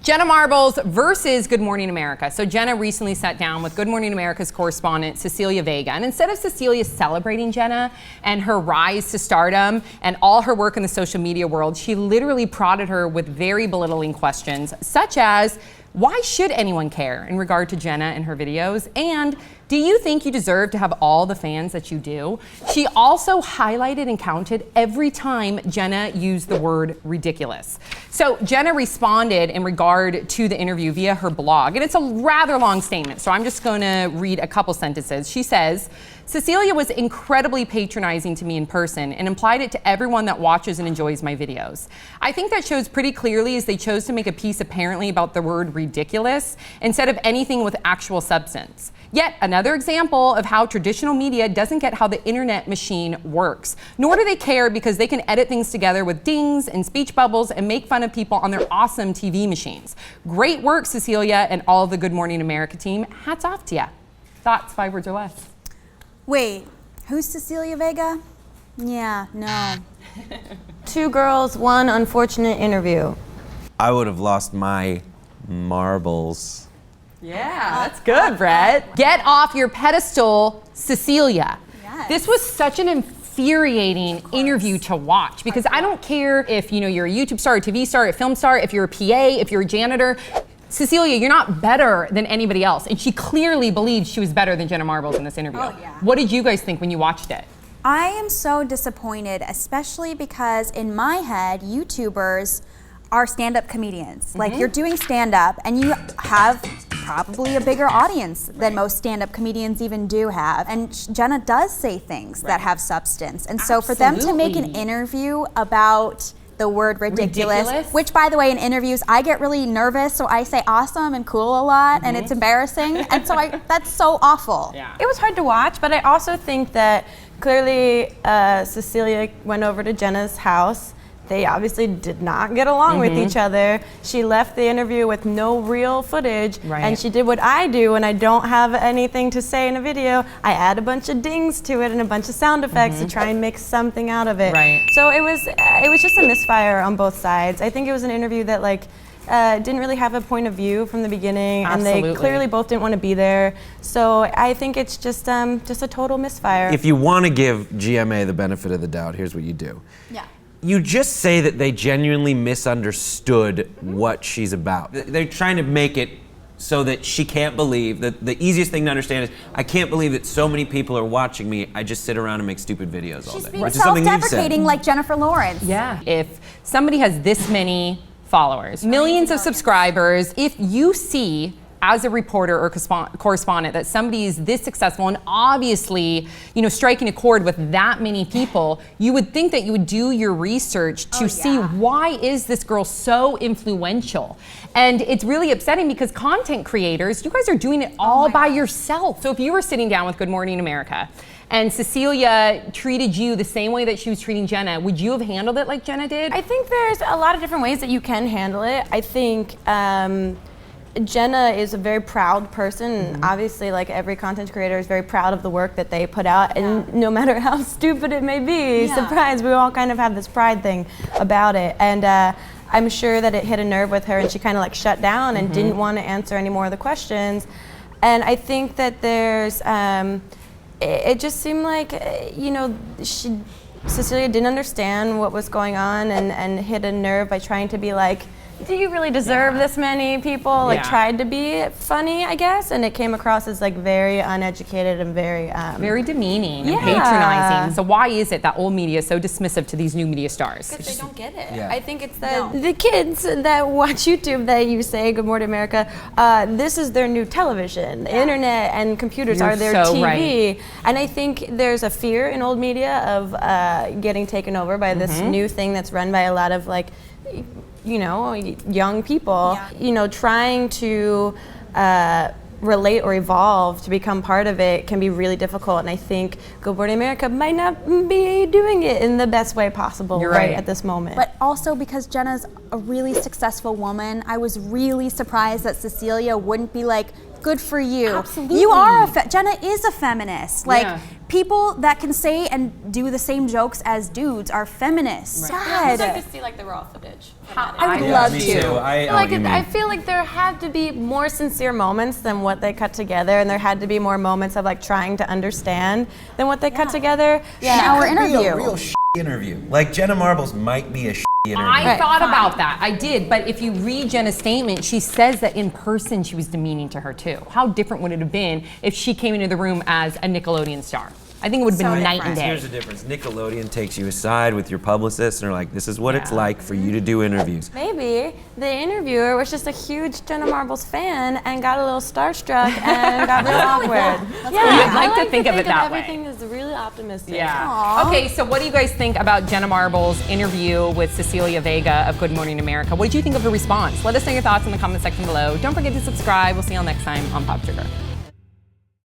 Jenna Marbles versus Good Morning America. So Jenna recently sat down with Good Morning America's correspondent, Cecilia Vega. And instead of Cecilia celebrating Jenna and her rise to stardom and all her work in the social media world, she literally prodded her with very belittling questions, such as, why should anyone care in regard to Jenna and her videos? And do you think you deserve to have all the fans that you do? She also highlighted and counted every time Jenna used the word ridiculous. So Jenna responded in regard to the interview via her blog, and it's a rather long statement, so I'm just gonna read a couple sentences. She says, Cecilia was incredibly patronizing to me in person and implied it to everyone that watches and enjoys my videos. I think that shows pretty clearly as they chose to make a piece apparently about the word ridiculous instead of anything with actual substance. Yet another example of how traditional media doesn't get how the internet machine works. Nor do they care because they can edit things together with dings and speech bubbles and make fun of people on their awesome TV machines. Great work, Cecilia and all of the Good Morning America team. Hats off to you. Thoughts, 5 words or less? Wait, who's Cecilia Vega? Yeah, no. 2 girls, 1 unfortunate interview. I would have lost my marbles. Yeah, that's good, Brett. Get off your pedestal, Cecilia. Yes. This was such an infuriating interview to watch because I don't care if you're a YouTube star, a TV star, a film star, if you're a PA, if you're a janitor. Cecilia, you're not better than anybody else. And she clearly believed she was better than Jenna Marbles in this interview. Oh, yeah. What did you guys think when you watched it? I am so disappointed, especially because in my head, YouTubers are stand-up comedians. Like, you're doing stand-up and you have probably a bigger audience than most stand-up comedians even do have. And Jenna does say things that have substance. And so for them to make an interview about the word ridiculous, which by the way in interviews I get really nervous, so I say awesome and cool a lot and it's embarrassing, and so that's so awful. Yeah. It was hard to watch, but I also think that clearly Cecilia went over to Jenna's house. They obviously did not get along with each other. She left the interview with no real footage, and she did what I do when I don't have anything to say in a video. I add a bunch of dings to it and a bunch of sound effects to try and make something out of it. So it was just a misfire on both sides. I think it was an interview that didn't really have a point of view from the beginning, and they clearly both didn't want to be there. So I think it's just a total misfire. If you want to give GMA the benefit of the doubt, here's what you do. Yeah. You just say that they genuinely misunderstood what she's about. They're trying to make it so that she can't believe, that the easiest thing to understand is, I can't believe that so many people are watching me. I just sit around and make stupid videos all day. She's being self-deprecating like Jennifer Lawrence. Yeah. If somebody has this many followers, millions of subscribers, if you see as a reporter or correspondent that somebody is this successful and obviously, striking a chord with that many people, you would think that you would do your research to see why is this girl so influential. And it's really upsetting because content creators, you guys are doing it all by yourself. So if you were sitting down with Good Morning America and Cecilia treated you the same way that she was treating Jenna, would you have handled it like Jenna did? I think there's a lot of different ways that you can handle it. I think Jenna is a very proud person. Obviously, like every content creator is very proud of the work that they put out, and no matter how stupid it may be, surprise, we all kind of have this pride thing about it. And I'm sure that it hit a nerve with her, and she kind of shut down and didn't want to answer any more of the questions. And I think that there's, it just seemed like, Cecilia didn't understand what was going on and hit a nerve by trying to be like, do you really deserve this many people? Tried to be funny, I guess, and it came across as very uneducated and very demeaning and patronizing. So why is it that old media is so dismissive to these new media stars? Because they don't get it. I think it's the kids that watch YouTube that you say, Good Morning America, this is their new television. The internet and computers are their TV. And I think there's a fear in old media of getting taken over by this new thing that's run by a lot of young people, trying to relate or evolve to become part of it can be really difficult. And I think Good Morning America might not be doing it in the best way possible at this moment. But also because Jenna's a really successful woman, I was really surprised that Cecilia wouldn't be like, good for you. Absolutely. You are Jenna is a feminist. people that can say and do the same jokes as dudes are feminists. I'd God. like to see like the raw footage. I would Yeah, love me to. too. I know what you mean. I feel like there had to be more sincere moments than what they cut together, and there had to be more moments of like trying to understand than what they cut together. An hour Could be interview. a real interview. Like Jenna Marbles might be a interview. I thought about that. I did. But if you read Jenna's statement, she says that in person she was demeaning to her too. How different would it have been if she came into the room as a Nickelodeon star? I think it would have been So night and different. day. Here's the difference. Nickelodeon takes you aside with your publicist and they're like, this is what it's Yeah. like for you to do interviews. Maybe the interviewer was just a huge Jenna Marbles fan and got a little starstruck and got real awkward. I'd like to think of it that way. Everything is really optimistic. Yeah. Okay, so what do you guys think about Jenna Marbles' interview with Cecilia Vega of Good Morning America? What did you think of her response? Let us know your thoughts in the comment section below. Don't forget to subscribe. We'll see you all next time on Pop Sugar.